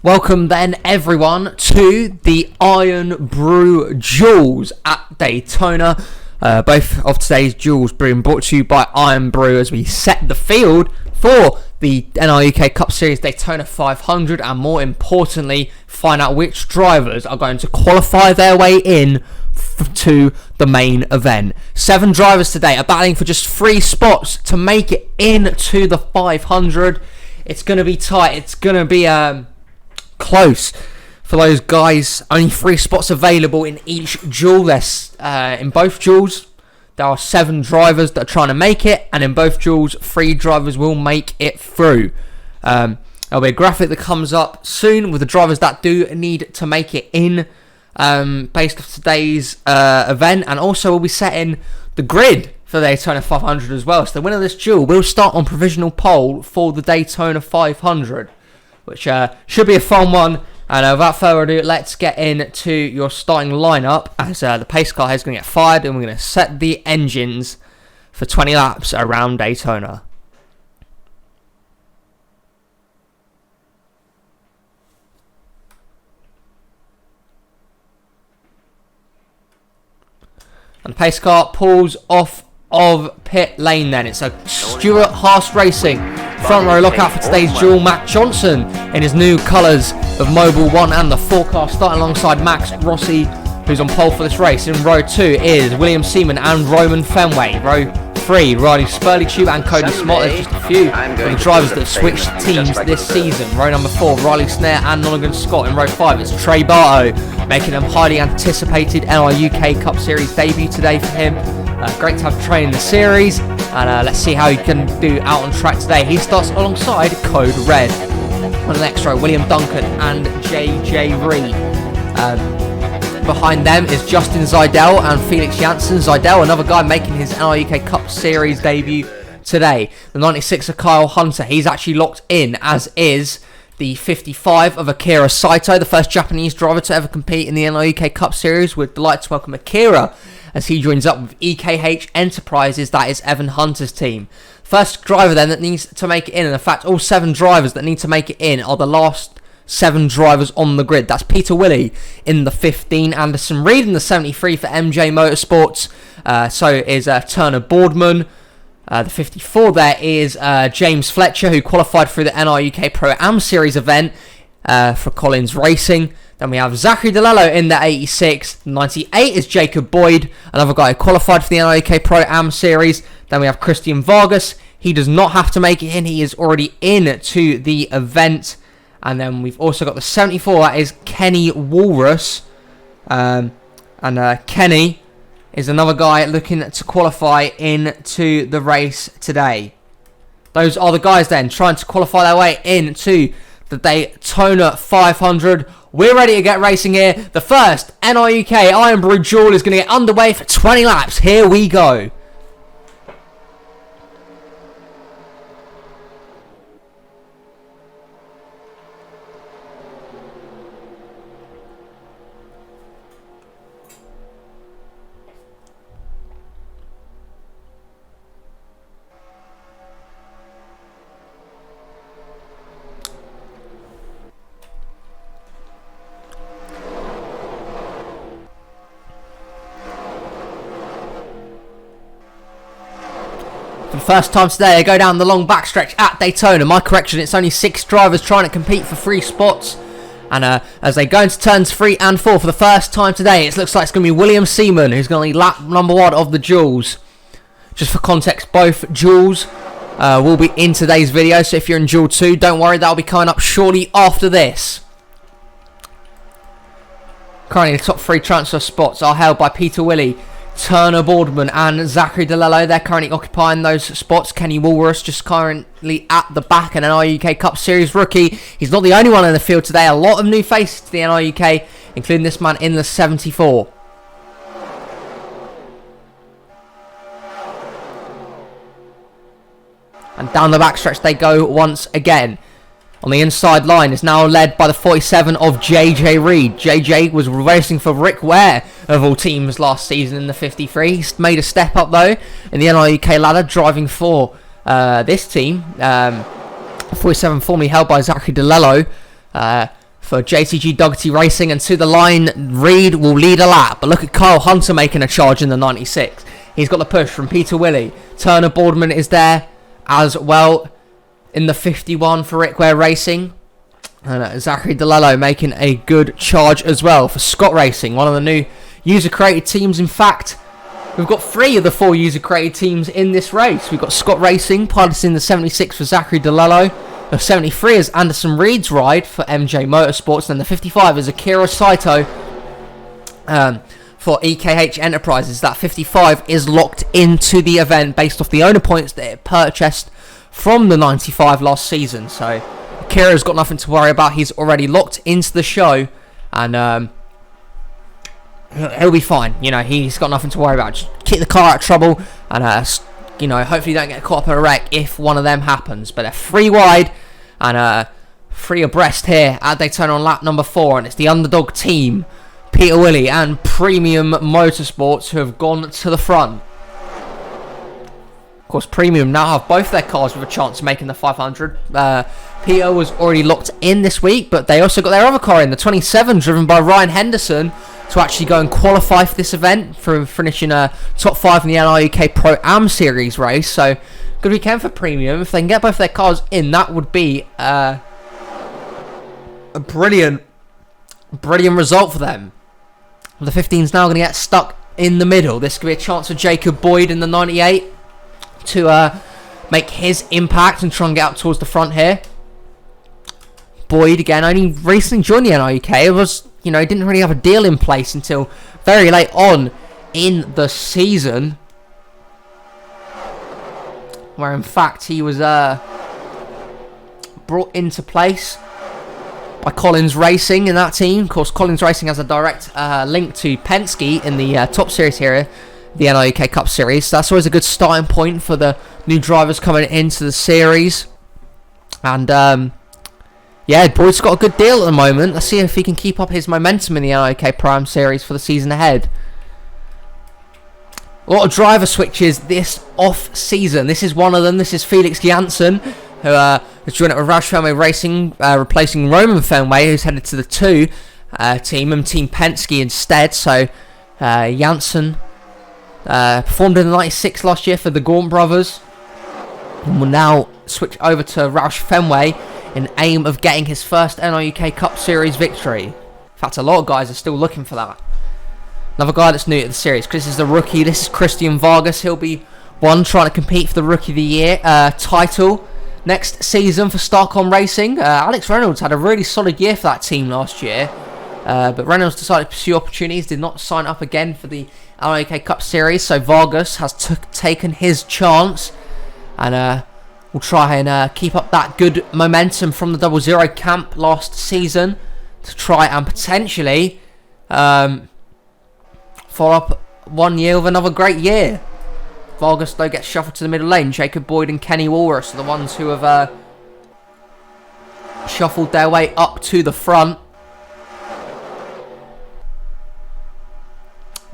Welcome then everyone to the Irn-Bru Duels at Daytona. Both of today's duels being brought to you by Irn-Bru as we set the field for the NRUK Cup Series Daytona 500 and more importantly find out which drivers are going to qualify their way in to the main event. 7 drivers today are battling for just 3 spots to make it into the 500. It's going to be tight. It's going to be close for those guys. Only 3 spots available in each duel. There's in both duels there are 7 drivers that are trying to make it, and in both duels 3 drivers will make it through. There'll be a graphic that comes up soon with the drivers that do need to make it in based off today's event, and also we'll be setting the grid for the Daytona 500 as well. So the winner of this duel will start on provisional pole for the Daytona 500, which should be a fun one. And without further ado, let's get into your starting lineup as the pace car is going to get fired and we're going to set the engines for 20 laps around Daytona. And the pace car pulls off of pit lane then. It's a Stuart Haas Racing front row lockout for today's duel. Matt Johnson in his new colours of Mobile 1 and the 4 car starting alongside Max Rossi, who's on pole for this race. In row 2 is William Seaman and Roman Fenway. Row 3, Riley Spurley-Tube and Cody Smart. There's just a few of the drivers that have switched teams this season. Row number 4, Riley Snare and Nonigan Scott. In row 5, it's Trey Bartow, making them highly anticipated NRUK Cup Series debut today for him. Great to have Trey in the series, and let's see how he can do out on track today. He starts alongside Code Red. On the next row, William Duncan and JJ Reed. Behind them is Justin Zidell and Felix Janssen. Zidell, another guy making his NRUK Cup Series debut today. The 96 of Kyle Hunter, he's actually locked in, as is the 55 of Akira Saito, the first Japanese driver to ever compete in the NRUK Cup Series. We're delighted to welcome Akira as he joins up with EKH Enterprises, that is Evan Hunter's team. First driver then that needs to make it in, and in fact all 7 drivers that need to make it in are the last 7 drivers on the grid. That's Peter Willey in the 15, Anderson Reed in the 73 for MJ Motorsports, so is Turner Boardman. The 54 there is James Fletcher, who qualified through the NRUK Pro-Am Series event for Collins Racing. Then we have Zachary DeLello in the 86. The 98 is Jacob Boyd, another guy who qualified for the NRUK Pro-Am Series. Then we have Christian Vargas. He does not have to make it in. He is already in to the event. And then we've also got the 74. That is Kenny Walrus. And Kenny is another guy looking to qualify into the race today. Those are the guys then trying to qualify their way into the Daytona 500. We're ready to get racing here. The first NRUK Irn-Bru duel is going to get underway for 20 laps. Here we go. For the first time today, they go down the long backstretch at Daytona. My correction, it's only 6 drivers trying to compete for 3 spots. And as they go into turns 3 and 4 for the first time today, it looks like it's going to be William Seaman who's going to lead lap number 1 of the duels. Just for context, both duels will be in today's video. So if you're in duel 2, don't worry, that'll be coming up shortly after this. Currently, the top 3 transfer spots are held by Peter Willey, Turner Boardman and Zachary DeLello. They're currently occupying those spots. Kenny Walrus just currently at the back, and an NRUK Cup Series rookie. He's not the only one in the field today. A lot of new faces to the NRUK, including this man in the 74. And down the backstretch they go once again. On the inside line is now led by the 47 of JJ Reed. JJ was racing for Rick Ware of all teams last season in the 53. He's made a step up though in the NRUK ladder, driving for this team. 47 formerly held by Zachary DeLello. for JTG Dougherty Racing, and to the line, Reed will lead a lap. But look at Kyle Hunter making a charge in the 96. He's got the push from Peter Willey. Turner Boardman is there as well in the 51 for Rick Ware Racing. And Zachary DeLello making a good charge as well for Scott Racing, one of the new user-created teams. In fact, we've got 3 of the 4 user-created teams in this race. We've got Scott Racing piloting the 76 for Zachary DeLello. The 73 is Anderson Reed's ride for MJ Motorsports. And the 55 is Akira Saito for EKH Enterprises. That 55 is locked into the event based off the owner points that it purchased from the 95 last season. So Akira's got nothing to worry about. He's already locked into the show, and he'll be fine. You know, he's got nothing to worry about. Just keep the car out of trouble, and you know, hopefully don't get caught up in a wreck if one of them happens. But they're 3 wide and 3 abreast here at Daytona on lap number 4, and it's the underdog team, Peter Willey and Premium Motorsports, who have gone to the front. Of course, Premium now have both their cars with a chance of making the 500. Peter was already locked in this week, but they also got their other car in, the 27, driven by Ryan Henderson, to actually go and qualify for this event, for finishing top 5 in the NRUK Pro-Am Series race. So, good weekend for Premium. If they can get both their cars in, that would be a brilliant result for them. The 15's now going to get stuck in the middle. This could be a chance for Jacob Boyd in the 98 to make his impact and try and get up towards the front here. Boyd, again, only recently joined the NRUK. It was, you know, he didn't really have a deal in place until very late on in the season, where in fact he was brought into place by Collins Racing in that team. Of course, Collins Racing has a direct link to Penske in the top series here, the NRUK Cup Series. So that's always a good starting point for the new drivers coming into the series. And yeah, Boyd's got a good deal at the moment. Let's see if he can keep up his momentum in the NRUK Pro-Am Series for the season ahead. A lot of driver switches this off-season. This is one of them. This is Felix Janssen, who has joined up with Roush Fenway Racing, replacing Roman Fenway, who's headed to the 2 team, and Team Penske instead. So Janssen performed in the 96 last year for the Gaunt brothers, and will now switch over to Roush Fenway in aim of getting his first NRUK Cup Series victory. In fact, a lot of guys are still looking for that. Another guy that's new to the series, this is the rookie. This is Christian Vargas. He'll be trying to compete for the Rookie of the Year title next season for Starcom Racing. Alex Reynolds had a really solid year for that team last year, but Reynolds decided to pursue opportunities, did not sign up again for the NRUK Cup Series, so Vargas has taken his chance, and we'll try and keep up that good momentum from the 00 camp last season to try and potentially follow up 1 year with another great year. Vargas, though, gets shuffled to the middle lane. Jacob Boyd and Kenny Walrus are the ones who have shuffled their way up to the front.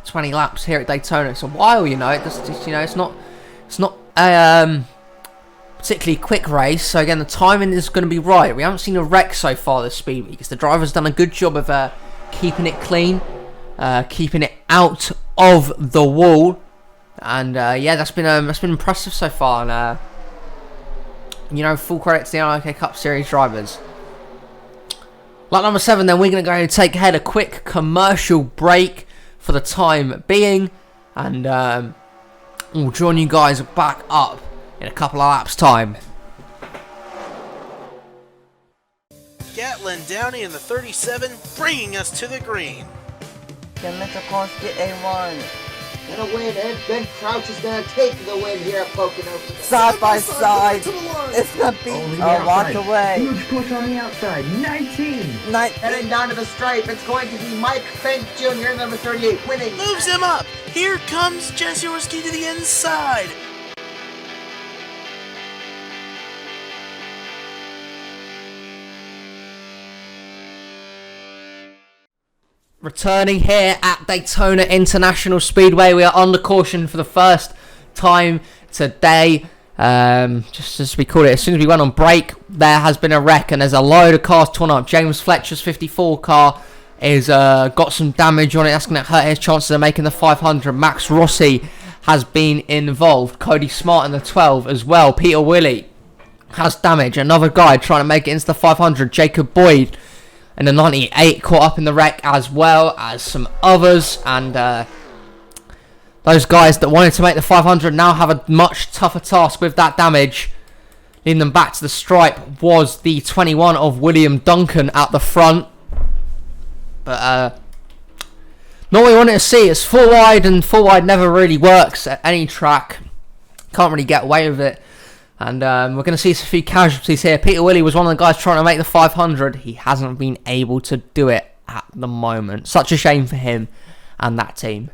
20 laps here at Daytona. It's a while, you know. It's not a particularly quick race. So again, the timing is going to be right. We haven't seen a wreck so far this speed week, because the driver's done a good job of keeping it clean, keeping it out of the wall, and yeah, that's been impressive so far. And you know, full credit to the NRUK Cup Series drivers. Lap number 7, then we're going to go and take ahead a quick commercial break for the time being, and we'll join you guys back up in a couple of laps time. Gatlin Downey in the 37, bringing us to the green. Can Mr. Ponce get a run? And a win, and Ben Crouch is going to take the win here at Pocono. Side by side, it's going to be a walk away. Huge push on the outside, 19. Heading down to the stripe, it's going to be Mike Fink Jr., number 38, winning. Moves him up. Here comes Jesse Orski to the inside. Returning here at Daytona International Speedway, we are under caution for the first time today. Just as we call it, as soon as we went on break, there has been a wreck, and there's a load of cars torn up. James Fletcher's 54 car is got some damage on it. That's going to hurt his chances of making the 500. Max Rossi has been involved. Cody Smart in the 12 as well. Peter Willey has damage. Another guy trying to make it into the 500. Jacob Boyd in the 98 caught up in the wreck, as well as some others. And those guys that wanted to make the 500 now have a much tougher task with that damage. Leading them back to the stripe was the 21 of William Duncan at the front. But not what we wanted to see. It's 4 wide, and 4 wide never really works at any track. Can't really get away with it. And we're going to see a few casualties here. Peter Willey was one of the guys trying to make the 500. He hasn't been able to do it at the moment. Such a shame for him and that team.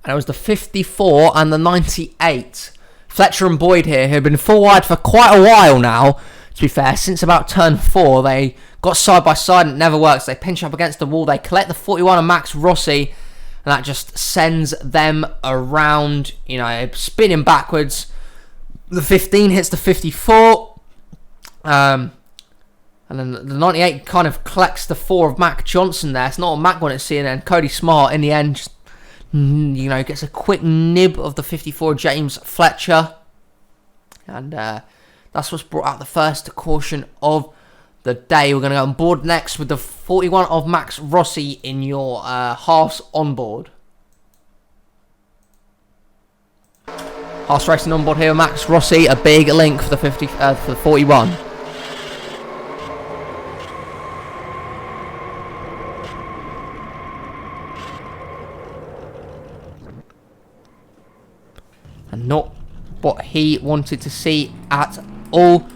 And it was the 54 and the 98. Fletcher and Boyd here, who have been 4 wide for quite a while now. To be fair, since about turn 4, they got side by side and it never works. They pinch up against the wall. They collect the 41 of Max Rossi, and that just sends them around, you know, spinning backwards. The 15 hits the 54. And then the 98 kind of collects the 4 of Mac Johnson there. It's not what Mac wanted to see, and then Cody Smart in the end just, you know, gets a quick nib of the 54 James Fletcher. And that's what's brought out the first caution of the day. We're going to go on board next with the 41 of Max Rossi in your Haas on board. Haas racing on board here with Max Rossi, a big link for the 41. And not what he wanted to see at all.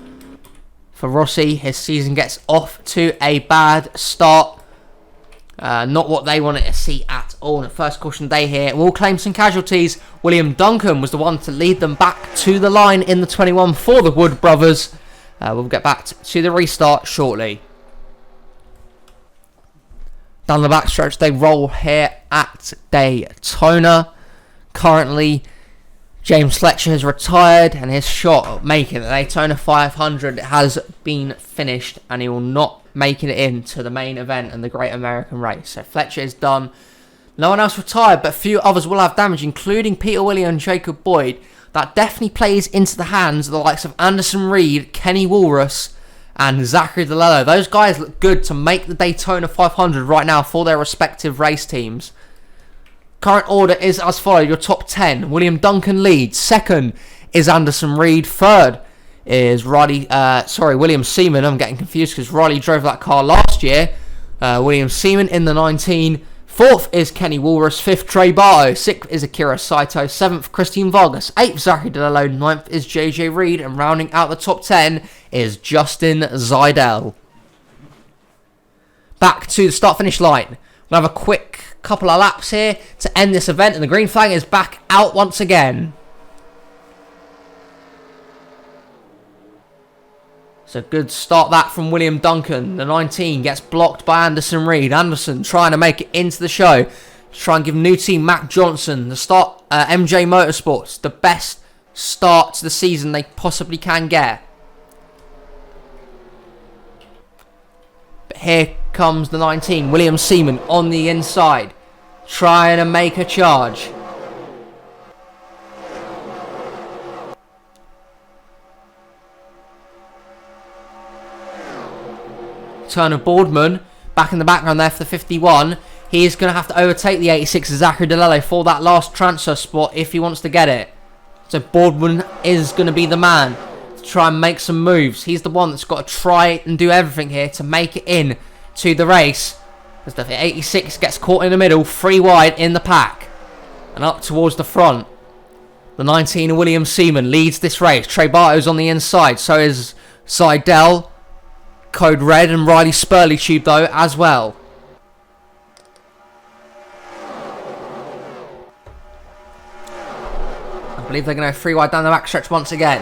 For Rossi, his season gets off to a bad start. Not what they wanted to see at all. In the first caution day here, we'll claim some casualties. William Duncan was the one to lead them back to the line in the 21 for the Wood brothers. We'll get back to the restart shortly. Down the backstretch, they roll here at Daytona. Currently, James Fletcher has retired, and his shot at making the Daytona 500 has been finished, and he will not make it into the main event and the Great American Race. So Fletcher is done. No one else retired, but a few others will have damage, including Peter Willey and Jacob Boyd. That definitely plays into the hands of the likes of Anderson Reed, Kenny Walrus, and Zachary DeLello. Those guys look good to make the Daytona 500 right now for their respective race teams. Current order is as follows. Your top 10. William Duncan leads. Second is Anderson Reed. Third is William Seaman. I'm getting confused because Riley drove that car last year. William Seaman in the 19. Fourth is Kenny Walrus. Fifth, Trey Bartow. Sixth is Akira Saito. Seventh, Christian Vargas. Eighth, Zachary DeLello. Ninth is JJ Reed. And rounding out the top 10 is Justin Zidell. Back to the start-finish line. We'll have a quick couple of laps here to end this event, and the green flag is back out once again. So good start that from William Duncan. The 19 gets blocked by Anderson Reed. Anderson trying to make it into the show. Try and give new team Mac Johnson the start. MJ Motorsports, the best start to the season they possibly can get. But here comes the 19, William Seaman on the inside, trying to make a charge. Turner Boardman back in the background there for the 51. He is going to have to overtake the 86 Zachary DeLello for that last transfer spot if he wants to get it. So Boardman is going to be the man to try and make some moves. He's the one that's got to try and do everything here to make it in to the race, as the 86 gets caught in the middle, 3 wide in the pack, and up towards the front. The 19 William Seaman leads this race. Trey Bartow's on the inside, so is Seidel, Code Red, and Riley Spurley Tube though as well. I believe they're going to go 3 wide down the backstretch once again.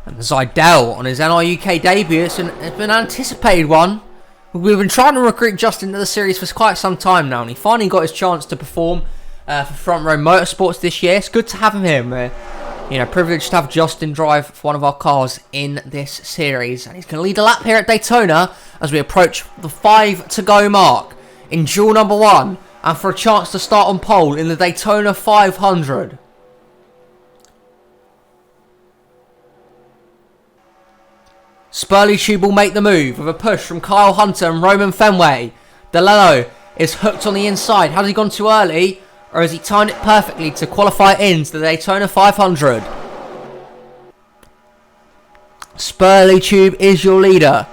And Zidell on his NRUK debut. It's been an anticipated one We've been trying to recruit Justin to the series for quite some time now, and he finally got his chance to perform for Front Row Motorsports this year. It's good to have him here. Privileged to have Justin drive for one of our cars in this series. And he's going to lead a lap here at Daytona as we approach the 5 to go mark in duel number 1. And for a chance to start on pole in the Daytona 500. Spurley Tube will make the move with a push from Kyle Hunter and Roman Fenway. DeLello is hooked on the inside. Has he gone too early? Or has he timed it perfectly to qualify into the Daytona 500? Spurley Tube is your leader.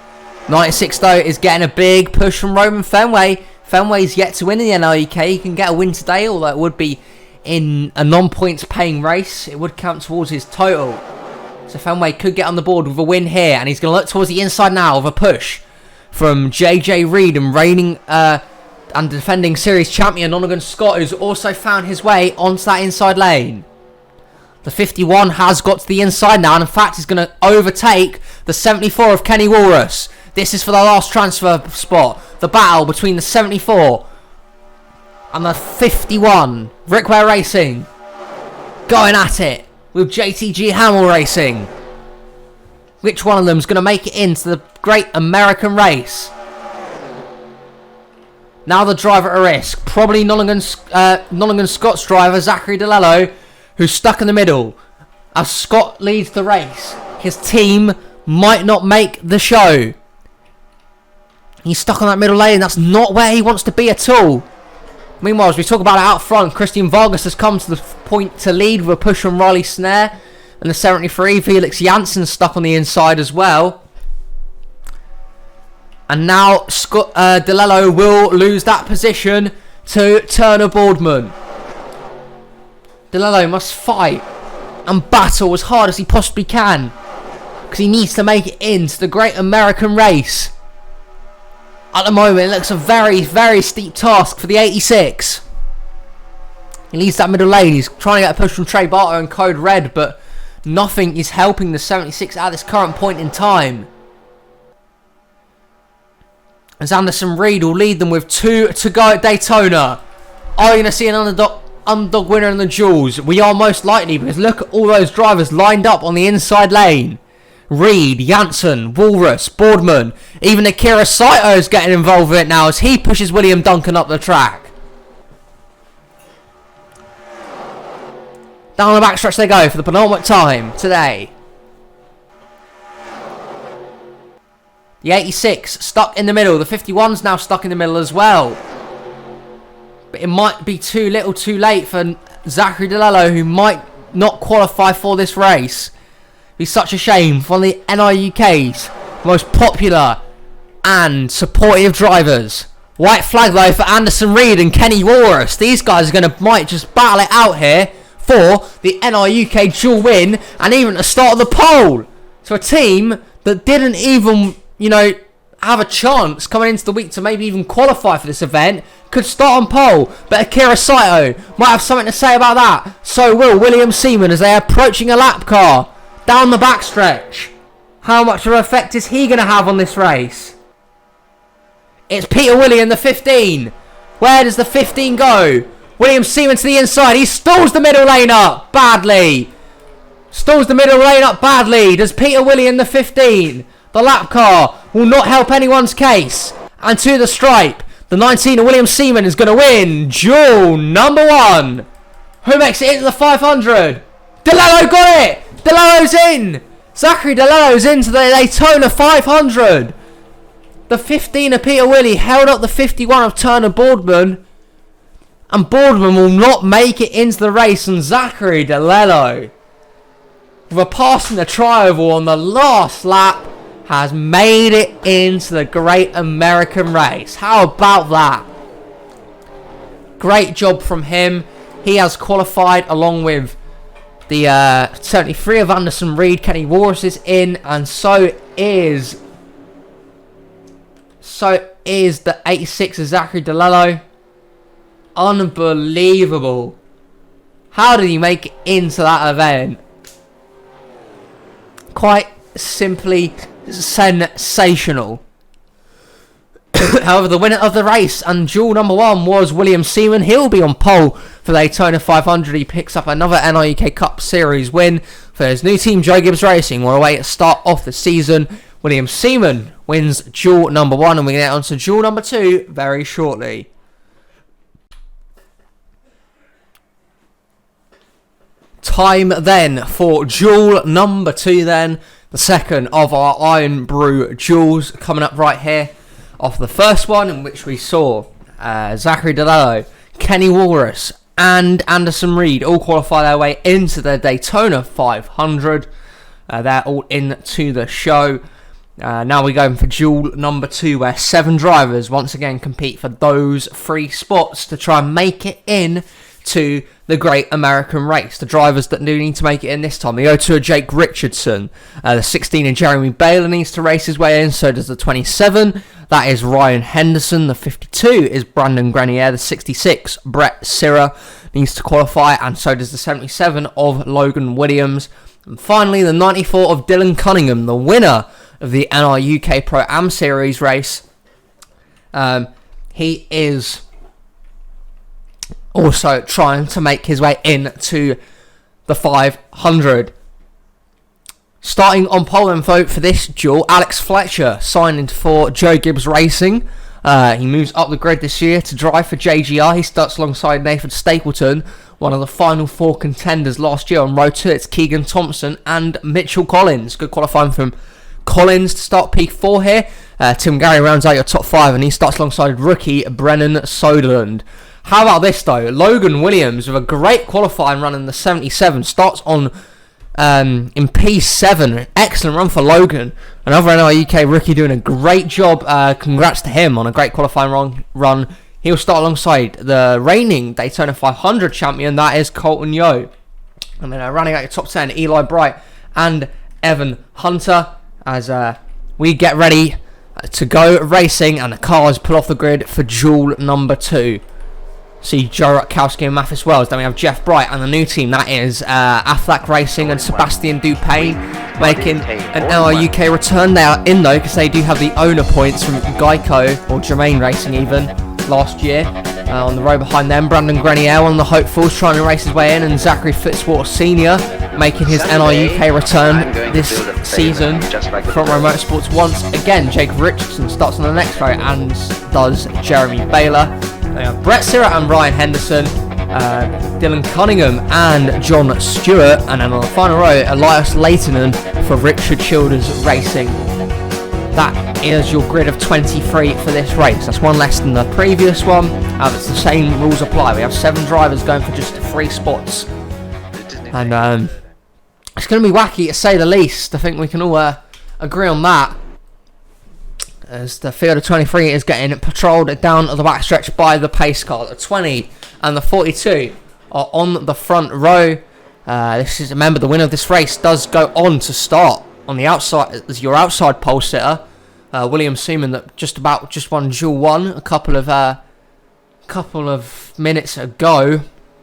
96 though is getting a big push from Roman Fenway. Fenway's yet to win in the NRUK. He can get a win today, although it would be in a non-points paying race. It would count towards his total. So Fenway could get on the board with a win here. And he's going to look towards the inside now with a push from JJ Reed and reigning and defending series champion Nonagon Scott, who's also found his way onto that inside lane. The 51 has got to the inside now, and in fact is going to overtake the 74 of Kenny Walrus. This is for the last transfer spot. The battle between the 74 and the 51. Rickware Racing going at it with JTG Hamill Racing. Which one of them is going to make it into the Great American Race? Now the driver at risk. Probably Nonagon Scott's driver, Zachary DeLello, who's stuck in the middle. As Scott leads the race, his team might not make the show. He's stuck on that middle lane. That's not where he wants to be at all. Meanwhile, as we talk about it out front, Christian Vargas has come to the point to lead with a push from Riley Snare. And the 73, Felix Janssen, stuck on the inside as well. And now Scott DeLello will lose that position to Turner Boardman. DeLello must fight and battle as hard as he possibly can, because he needs to make it into the Great American Race. At the moment, it looks a very, very steep task for the 86. He leads that middle lane. He's trying to get a push from Trey Barter and Code Red, but nothing is helping the 76 at this current point in time. As Anderson Reed will lead them with 2 to go at Daytona. Are you going to see an underdog winner in the duels? We are most likely, because look at all those drivers lined up on the inside lane. Reed, Janssen, Walrus, Boardman, even Akira Saito is getting involved with it now as he pushes William Duncan up the track. Down the backstretch they go for the penultimate time today. The 86 stuck in the middle. The 51's now stuck in the middle as well. But it might be too little too late for Zachary DeLello, who might not qualify for this race. It's such a shame for one of the NRUK's most popular and supportive drivers. White flag though for Anderson Reed and Kenny Walrus. These guys are might just battle it out here for the NRUK dual win and even the start of the pole. So a team that didn't even, have a chance coming into the week to maybe even qualify for this event could start on pole. But Akira Saito might have something to say about that. So will William Seaman as they are approaching a lap car down the backstretch. How much of an effect is he going to have on this race? It's Peter William, the 15. Where does the 15 go? William Seaman to the inside. He stalls the middle lane up badly. Does Peter William, the 15. The lap car will not help anyone's case. And to the stripe, the 19 of William Seaman is going to win duel number 1. Who makes it into the 500? DeLello got it! DeLello's in! Zachary DeLello's into the Daytona 500. The 15 of Peter Willie held up the 51 of Turner Boardman. And Boardman will not make it into the race. And Zachary DeLello, with a pass in the tri-oval on the last lap, has made it into the Great American Race. How about that? Great job from him. He has qualified along with the 73 of Anderson Reed. Kenny Walrus is in, and so is the 86 of Zachary DeLello. Unbelievable. How did he make it into that event? Quite simply sensational. However, the winner of the race and duel number 1 was William Seaman. He'll be on pole for the Daytona 500. He picks up another NRUK Cup Series win for his new team, Joe Gibbs Racing. We're away at the start of the season. William Seaman wins duel number 1, and we get on to duel number 2 very shortly. Time then for duel number 2 then. The second of our Irn-Bru duels coming up right here. Off the first one, in which we saw Zachary DeLello, Kenny Walrus and Anderson Reed all qualify their way into the Daytona 500. They're all into the show. Now we're going for duel number 2, where 7 drivers once again compete for those 3 spots to try and make it in to the Great American Race. The drivers that do need to make it in this time: the 02 Jake Richardson, the 16 and Jeremy Baylor needs to race his way in, so does the 27. That is Ryan Henderson. The 52 is Brandon Grenier. The 66, Brett Sirra, needs to qualify, and so does the 77 of Logan Williams. And finally, the 94 of Dylan Cunningham, the winner of the NRUK Pro-Am Series race. He is also trying to make his way into the 500. Starting on pole and vote for this duel, Alex Fletcher signing for Joe Gibbs Racing. He moves up the grid this year to drive for JGR. He starts alongside Nathan Stapleton, one of the final 4 contenders last year on Road 2. It's Keegan Thompson and Mitchell Collins. Good qualifying from Collins to start P4 here. Tim Gary rounds out your top 5, and he starts alongside rookie Brennan Soderlund. How about this though? Logan Williams with a great qualifying run in the 77 starts on in P7. An excellent run for Logan. Another NRUK rookie doing a great job. Congrats to him on a great qualifying run. He'll start alongside the reigning Daytona 500 champion, that is Colton Yo. And then running out your top 10, Eli Bright and Evan Hunter, as we get ready to go racing, and the cars pull off the grid for duel number 2. See Joe Rutkowski and Mathis Wells. Then we have Jeff Bright and the new team, that is Affleck Racing and Sebastian Dupain, making an NRUK return. They are in though, because they do have the owner points from Geico, or Germain Racing even, last year. On the row behind them, Brandon Grenier, one of the hopefuls, trying to race his way in, and Zachary Fitzwater Sr. making his NRUK return this season. Front Row Motorsports once again. Jake Richardson starts on the next row, and does Jeremy Baylor. They have Brett Sirra and Ryan Henderson, Dylan Cunningham and John Stewart, and then on the final row, Elias Leighton for Richard Childers Racing. That is your grid of 23 for this race. That's one less than the previous one. It's the same rules apply. We have 7 drivers going for just 3 spots. And it's going to be wacky to say the least. I think we can all agree on that. As the field of 23 is getting patrolled down the backstretch by the pace car. The 20 and the 42 are on the front row. Remember, the winner of this race does go on to start on the outside as your outside pole sitter. William Seaman, that just won duel 1 a couple of minutes ago.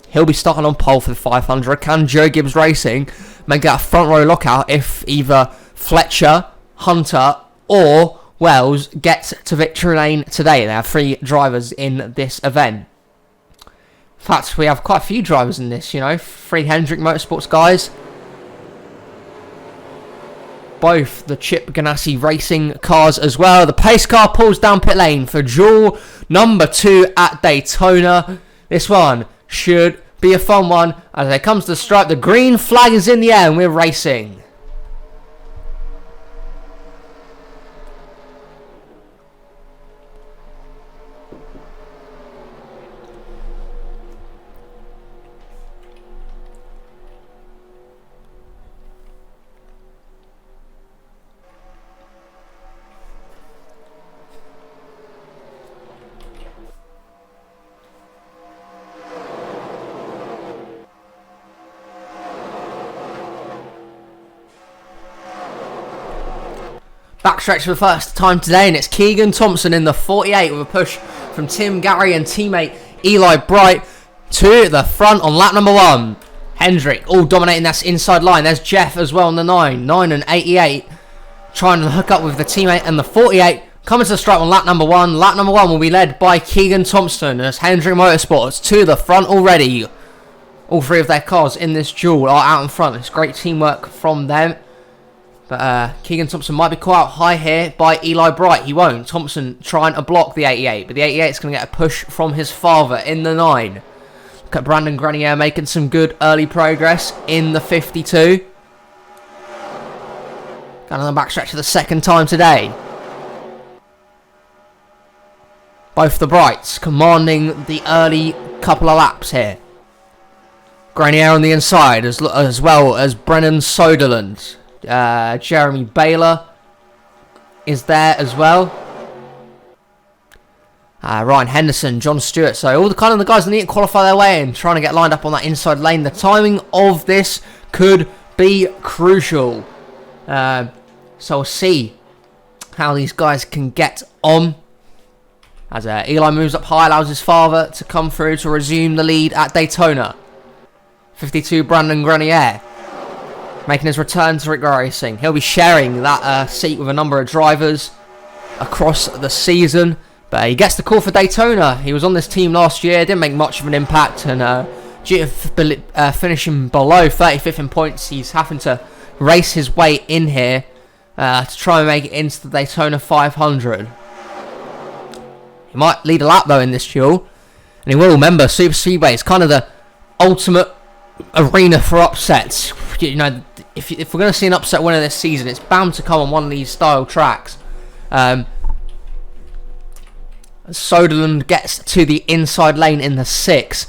He'll be starting on pole for the 500. Can Joe Gibbs Racing make that front row lockout if either Fletcher, Hunter or Wells gets to victory lane today? There are 3 drivers in this event. In fact, we have quite a few drivers in this, 3 Hendrick Motorsports guys. Both the Chip Ganassi Racing cars as well. The pace car pulls down pit lane for duel number 2 at Daytona. This one should be a fun one. As it comes to the stripe, the green flag is in the air and we're racing. Backstretch for the first time today, and it's Keegan Thompson in the 48 with a push from Tim Gary and teammate Eli Bright to the front on lap number 1. Hendrick all dominating that inside line. There's Jeff as well on the 9 and 88, trying to hook up with the teammate and the 48 Coming to the straight on lap number 1. Lap number 1 will be led by Keegan Thompson as Hendrick Motorsports to the front already. All 3 of their cars in this duel are out in front. It's great teamwork from them. But Keegan Thompson might be caught out high here by Eli Bright. He won't. Thompson trying to block the 88. But the 88 is going to get a push from his father in the 9. Look at Brandon Grenier making some good early progress in the 52. Going on the backstretch for the second time today. Both the Brights commanding the early couple of laps here. Grenier on the inside as well as Brennan Soderland. Jeremy Baylor is there as well. Ryan Henderson, John Stewart. So all the kind of the guys that need to qualify their way in, trying to get lined up on that inside lane. The timing of this could be crucial. So we'll see how these guys can get on. As Eli moves up high, allows his father to come through to resume the lead at Daytona. 52 Brandon Grenier making his return to RICK Racing. He'll be sharing that seat with a number of drivers across the season. But he gets the call for Daytona. He was on this team last year, didn't make much of an impact. And due to finishing below 35th in points, he's having to race his way in here to try and make it into the Daytona 500. He might lead a lap though in this duel. And he will remember, Super Speedway is kind of the ultimate arena for upsets. You know, if we're going to see an upset winner this season, it's bound to come on one of these style tracks. Soderland gets to the inside lane in the 6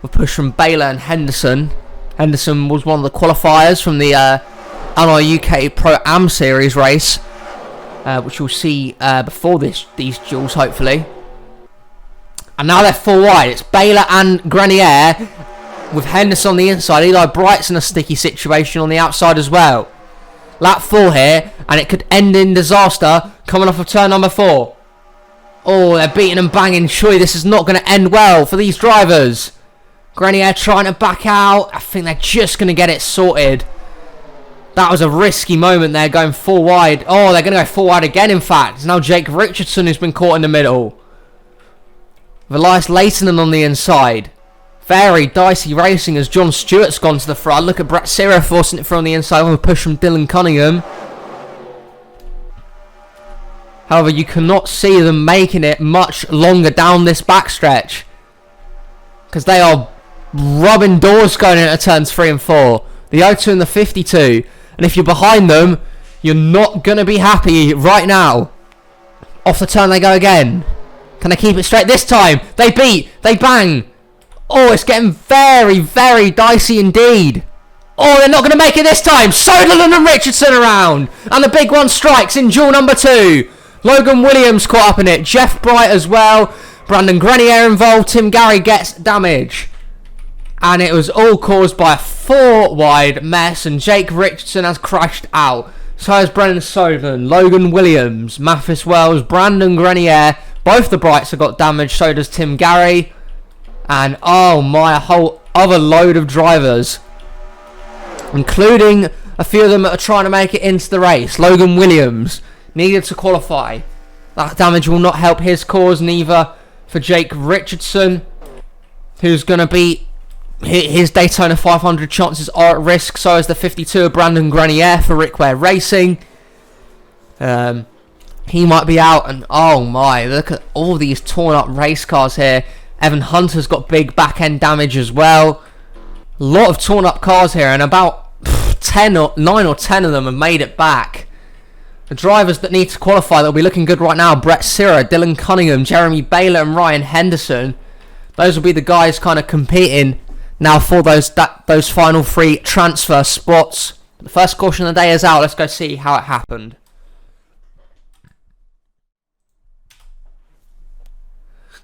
with push from Baylor and Henderson. Henderson was one of the qualifiers from the NRUK Pro-Am Series race, which you'll see before these duels, hopefully. And now they're 4 wide. It's Baylor and Grenier with Henderson on the inside. Eli Bright's in a sticky situation on the outside as well. Lap 4 here, and it could end in disaster coming off of turn number 4. Oh, they're beating and banging. Surely this is not going to end well for these drivers. Grenier trying to back out. I think they're just going to get it sorted. That was a risky moment there, going 4 wide. Oh, they're going to go 4 wide again, in fact. It's now Jake Richardson who's been caught in the middle. With Elias Leighton on the inside. Very dicey racing as John Stewart's gone to the front. Look at Brett Sierra forcing it through on the inside with a push from Dylan Cunningham. However, you cannot see them making it much longer down this backstretch, because they are rubbing doors going into turns 3 and 4. The O2 and the 52. And if you're behind them, you're not going to be happy right now. Off the turn they go again. Can they keep it straight this time? They beat. They bang. Oh, it's getting very, very dicey indeed. Oh, they're not going to make it this time. Soderland and Richardson around. And the big one strikes in duel number 2. Logan Williams caught up in it. Jeff Bright as well. Brandon Grenier involved. Tim Gary gets damage. And it was all caused by a 4 wide mess. And Jake Richardson has crashed out. So has Brennan Soderland, Logan Williams, Mathis Wells, Brandon Grenier. Both the Brights have got damage. So does Tim Gary. And oh my, a whole other load of drivers, including a few of them that are trying to make it into the race. Logan Williams needed to qualify. That damage will not help his cause, neither for Jake Richardson, who's going to be... His Daytona 500 chances are at risk. So is the 52 of Brandon Grenier for RICK Racing. He might be out. And oh my, look at all these torn up race cars here. Evan Hunter's got big back end damage as well. A lot of torn up cars here, and about 9 or 10 of them have made it back. The drivers that need to qualify that'll be looking good right now: Brett Sierra, Dylan Cunningham, Jeremy Baylor and Ryan Henderson. Those will be the guys kind of competing now for those final 3 transfer spots. The first caution of the day is out. Let's go see how it happened.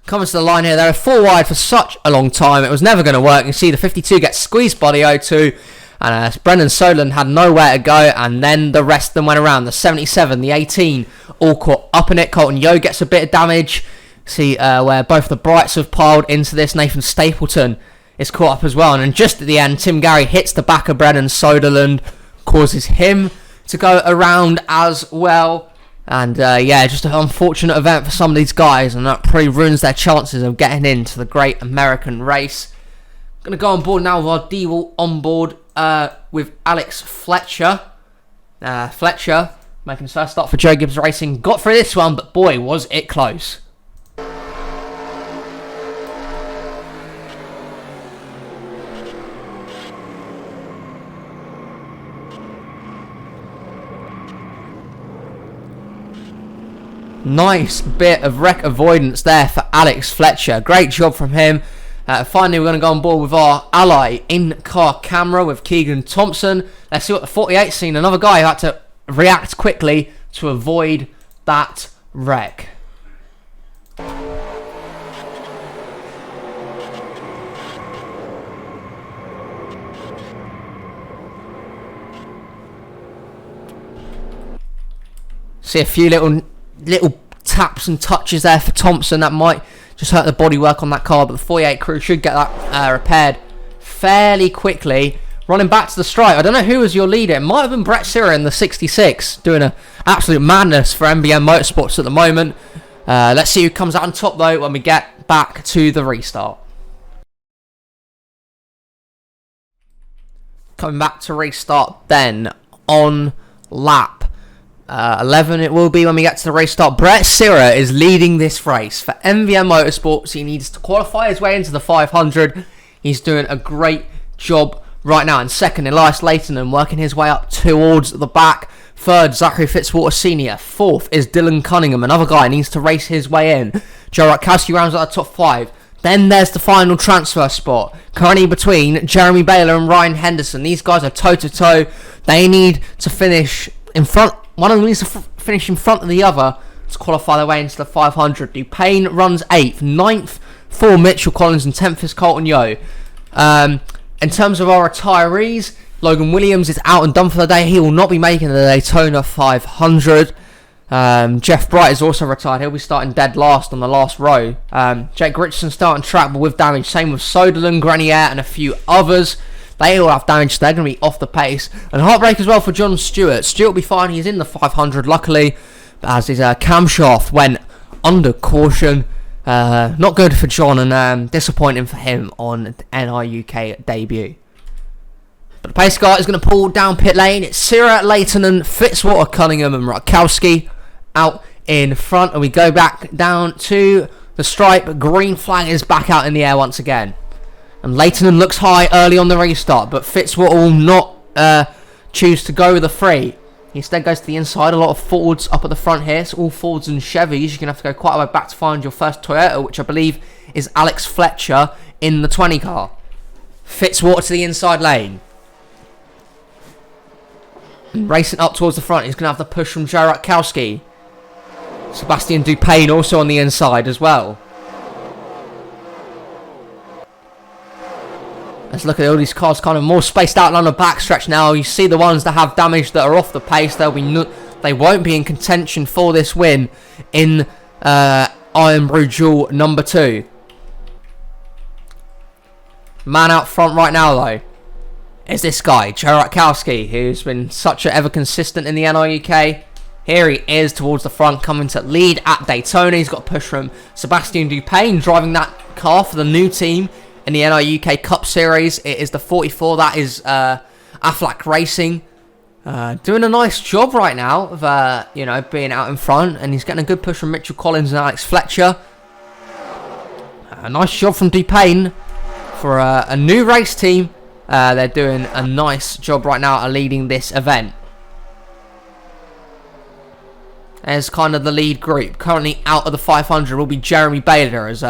Coming to the line here, they're 4 wide for such a long time. It was never going to work. You see the 52 gets squeezed by the O2. And Brendan Soderland had nowhere to go, and then the rest of them went around. The 77, the 18, all caught up in it. Colton Yo gets a bit of damage. See where both the Brights have piled into this. Nathan Stapleton is caught up as well. And then just at the end, Tim Gary hits the back of Brendan Soderland, causes him to go around as well. And yeah, just an unfortunate event for some of these guys, and that probably ruins their chances of getting into the Great American Race. I'm going to go on board now with our Duel on board with Alex Fletcher. Fletcher making his first start for Joe Gibbs Racing. Got through this one, but boy, was it close. Nice bit of wreck avoidance there for Alex Fletcher. Great job from him. Finally, we're going to go on board with our ally in-car camera with Keegan Thompson. Let's see what the 48's seen. Another guy who had to react quickly to avoid that wreck. See a few little taps and touches there for Thompson. That might just hurt the bodywork on that car, but the 48 crew should get that repaired fairly quickly. Running back to the stripe, I don't know who was your leader. It might have been Brett Sirra in the 66, doing an absolute madness for MBM Motorsports at the moment. Let's see who comes out on top though when we get back to the restart. Coming back to restart then on lap 11 it will be when we get to the race start. Brett Sirra is leading this race for MVM Motorsports. He needs to qualify his way into the 500. He's doing a great job right now. And second, Elias Layton and working his way up towards the back. Third, Zachary Fitzwater Sr. Fourth is Dylan Cunningham. Another guy needs to race his way in. Joe Rutkowski rounds out the top 5. Then there's the final transfer spot, currently between Jeremy Baylor and Ryan Henderson. These guys are toe-to-toe. They need to finish in front. One of them needs to finish in front of the other to qualify their way into the 500. Dupain runs 8th, 9th for Mitchell Collins, and 10th is Colton Yeo. In terms of our retirees, Logan Williams is out and done for the day. He will not be making the Daytona 500. Jeff Bright is also retired. He'll be starting dead last on the last row. Jake Richardson starting track but with damage. Same with Soderlund, Grenier and a few others. They all have damage, so they're going to be off the pace. And heartbreak as well for John Stewart. Stewart will be fine. He's in the 500, luckily, as his camshaft went under caution. Not good for John, and disappointing for him on the NRUK debut. But the pace car is going to pull down pit lane. It's Sirra, Layton and Fitzwater, Cunningham and Rutkowski out in front. And we go back down to the stripe. Green flag is back out in the air once again. And Layton looks high early on the restart, but Fitzwater will not choose to go with a free. He instead goes to the inside. A lot of Fords up at the front here. It's all Fords and Chevys. You're going to have to go quite a way back to find your first Toyota, which I believe is Alex Fletcher in the 20 car. Fitzwater to the inside lane. Racing up towards the front. He's going to have the push from Joe Rutkowski. Sebastian Dupain also on the inside as well. Let's look at all these cars kind of more spaced out on the backstretch now. You see the ones that have damage that are off the pace. They won't be in contention for this win in Irn-Bru Duel number 2. Man out front right now though is this guy, Joe Rutkowski, who's been such an ever consistent in the NRUK. Here he is towards the front, coming to lead at Daytona. He's got a push from Sebastian Dupain, driving that car for the new team in the NRUK Cup Series. It is the 44. That is Aflac Racing. Doing a nice job right now of being out in front, and he's getting a good push from Mitchell Collins and Alex Fletcher. A nice job from Dupain for a new race team. They're doing a nice job right now at leading this event. As kind of the lead group. Currently out of the 500 will be Jeremy Baylor, as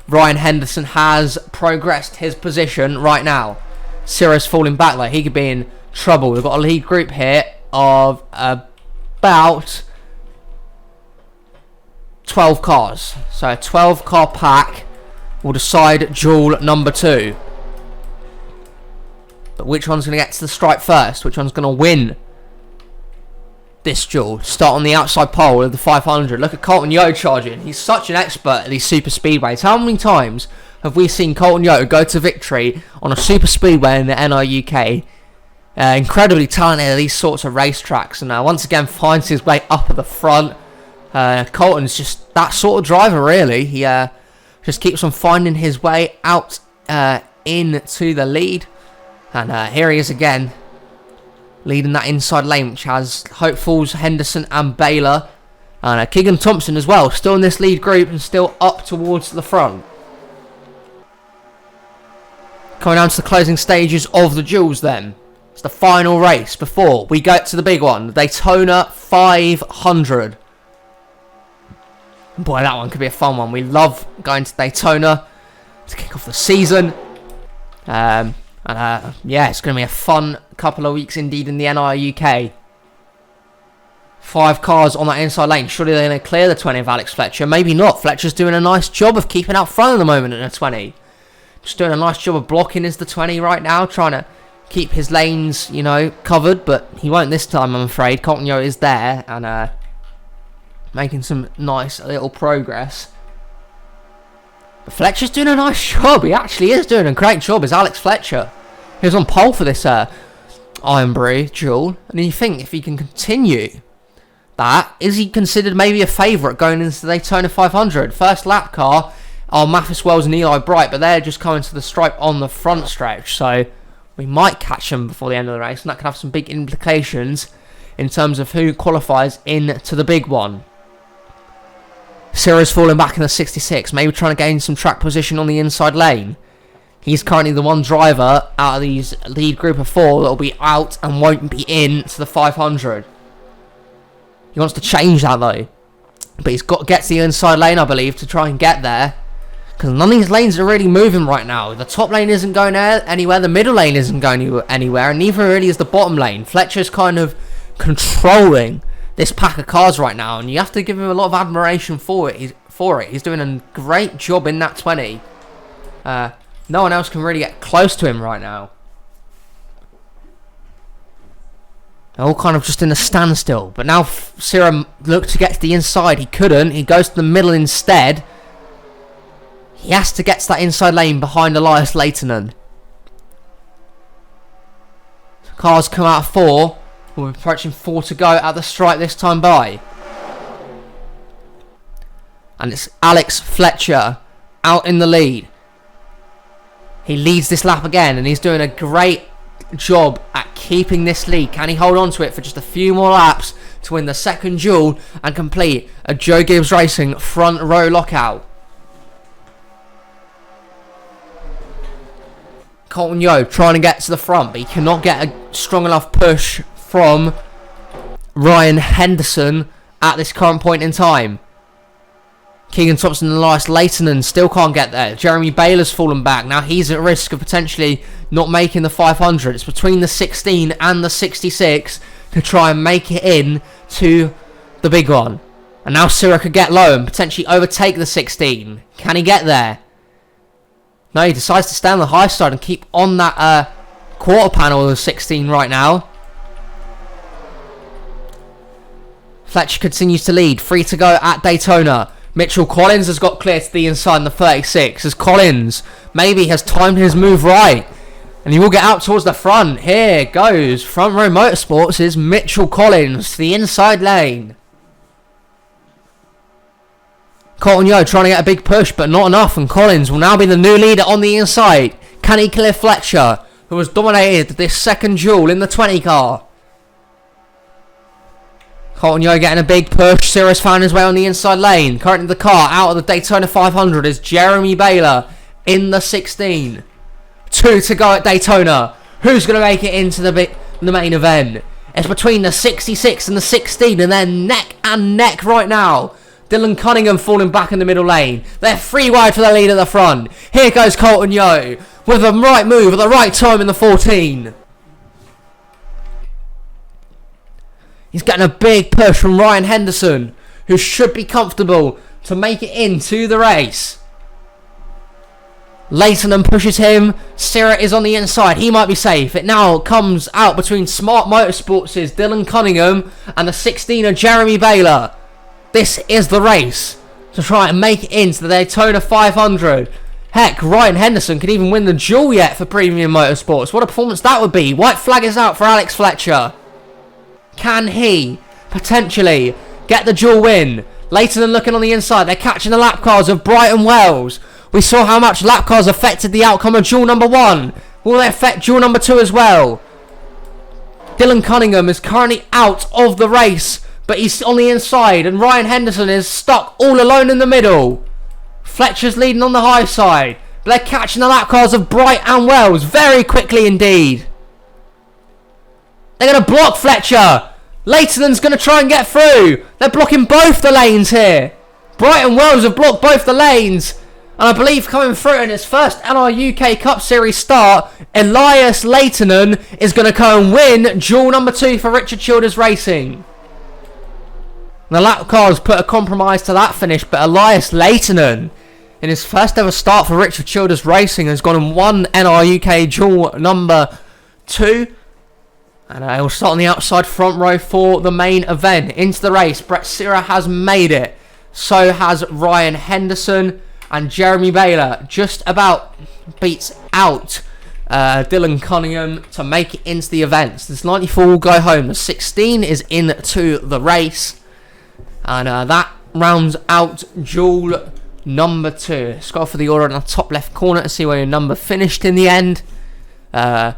Ryan Henderson has progressed his position right now. Sirra's falling back, like he could be in trouble. We've got a lead group here of about 12 cars. So a 12 car pack will decide duel number 2. But which one's going to get to the stripe first? Which one's going to win this duel? Start on the outside pole of the 500. Look at Colton Yeo charging. He's such an expert at these super speedways. How many times have we seen Colton Yeo go to victory on a super speedway in the NRUK? Incredibly talented at these sorts of racetracks, and once again finds his way up at the front. Colton's just that sort of driver, really. He just keeps on finding his way out into the lead. And here he is again, leading that inside lane, which has Hopefuls, Henderson and Baylor. And Keegan Thompson as well, still in this lead group and still up towards the front. Coming down to the closing stages of the duels then. It's the final race before we go to the big one, the Daytona 500. Boy, that one could be a fun one. We love going to Daytona to kick off the season. Yeah, it's going to be a fun couple of weeks indeed in the NRUK. 5 cars on that inside lane. Surely they're going to clear the 20 of Alex Fletcher. Maybe not. Fletcher's doing a nice job of keeping out front at the moment in the 20. Just doing a nice job of blocking as the 20 right now. Trying to keep his lanes, you know, covered. But he won't this time, I'm afraid. Colton Yo is there and making some nice little progress. But Fletcher's doing a nice job. He actually is doing a great job as Alex Fletcher. He was on pole for this Irn-Bru duel. And you think if he can continue that, is he considered maybe a favourite going into the Daytona 500? First lap car are Mathis Wells and Eli Bright, but they're just coming to the stripe on the front stretch. So we might catch them before the end of the race. And that could have some big implications in terms of who qualifies into the big one. Ciro's falling back in the 66, maybe trying to gain some track position on the inside lane. He's currently the one driver out of these lead group of 4 that will be out and won't be in to the 500. He wants to change that though, but he's got to get to the inside lane, I believe, to try and get there, because none of these lanes are really moving right now. The top lane isn't going anywhere, the middle lane isn't going anywhere, and neither really is the bottom lane. Fletcher's kind of controlling this pack of cars right now, and you have to give him a lot of admiration for it. He's doing a great job in that 20. No one else can really get close to him right now. They're all kind of just in a standstill. But now Ciro looked to get to the inside. He couldn't. He goes to the middle instead. He has to get to that inside lane behind Elias Leitonen. Cars come out of 4. We're approaching 4 to go at the stripe this time by. And it's Alex Fletcher out in the lead. He leads this lap again, and he's doing a great job at keeping this lead. Can he hold on to it for just a few more laps to win the second duel and complete a Joe Gibbs Racing front row lockout? Colton Yo trying to get to the front, but he cannot get a strong enough push from Ryan Henderson at this current point in time. Keegan Thompson and Elias Leitonen still can't get there. Jeremy Baylor's fallen back. Now he's at risk of potentially not making the 500. It's between the 16 and the 66 to try and make it in to the big one. And now Ciro could get low and potentially overtake the 16. Can he get there? No, he decides to stay on the high side and keep on that quarter panel of the 16 right now. Fletcher continues to lead. 3 to go at Daytona. Mitchell Collins has got clear to the inside in the 36 as Collins maybe has timed his move right. And he will get out towards the front. Here goes Front Row Motorsports is Mitchell Collins to the inside lane. Colton Yo trying to get a big push, but not enough, and Collins will now be the new leader on the inside. Can he clear Fletcher, who has dominated this second duel in the 20 car? Colton Yo getting a big push. Ciro's found his way on the inside lane. Currently the car out of the Daytona 500 is Jeremy Baylor in the 16. 2 to go at Daytona. Who's going to make it into the main event? It's between the 66 and the 16, and they're neck and neck right now. Dylan Cunningham falling back in the middle lane. They're 3 wide for the lead at the front. Here goes Colton Yo with the right move at the right time in the 14. He's getting a big push from Ryan Henderson, who should be comfortable to make it into the race. Leitonen pushes him. Ciro is on the inside. He might be safe. It now comes out between Smart Motorsports' Dylan Cunningham and the 16er Jeremy Baylor. This is the race to try and make it into the Daytona 500. Heck, Ryan Henderson could even win the duel yet for Premium Motorsports. What a performance that would be. White flag is out for Alex Fletcher. Can he potentially get the duel win? Leighton looking on the inside. They're catching the lap cars of Brighton Wells. We saw how much lap cars affected the outcome of duel number 1. Will they affect duel number 2 as well? Dylan Cunningham is currently out of the race, but he's on the inside, and Ryan Henderson is stuck all alone in the middle. Fletcher's leading on the high side, but they're catching the lap cars of Bright and Wells very quickly indeed. They're going to block Fletcher. Leighton's going to try and get through. They're blocking both the lanes here. Bright and Wells have blocked both the lanes. And I believe coming through in his first NRUK Cup Series start, Elias Leighton is going to go and win duel number 2 for Richard Childers Racing. The lap cars put a compromise to that finish, but Elias Leighton, in his first ever start for Richard Childers Racing, has gone and won NRUK duel number 2. And he'll start on the outside front row for the main event. Into the race, Brett Sira has made it. So has Ryan Henderson. And Jeremy Baylor just about beats out Dylan Cunningham to make it into the events. This 94 will go home. The 16 is into the race. And that rounds out duel number 2. Let's go for the order in the top left corner to see where your number finished in the end. The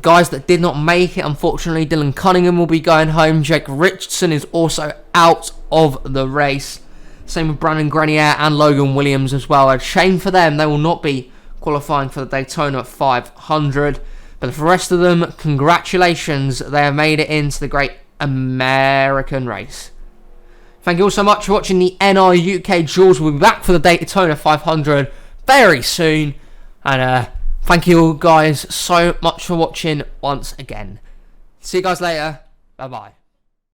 guys that did not make it, unfortunately, Dylan Cunningham will be going home. Jake Richardson is also out of the race. Same with Brandon Grenier and Logan Williams as well. A shame for them. They will not be qualifying for the Daytona 500. But for the rest of them, congratulations. They have made it into the Great American Race. Thank you all so much for watching the NRUK Duels. We'll be back for the Daytona 500 very soon. And thank you all guys so much for watching once again. See you guys later. Bye bye.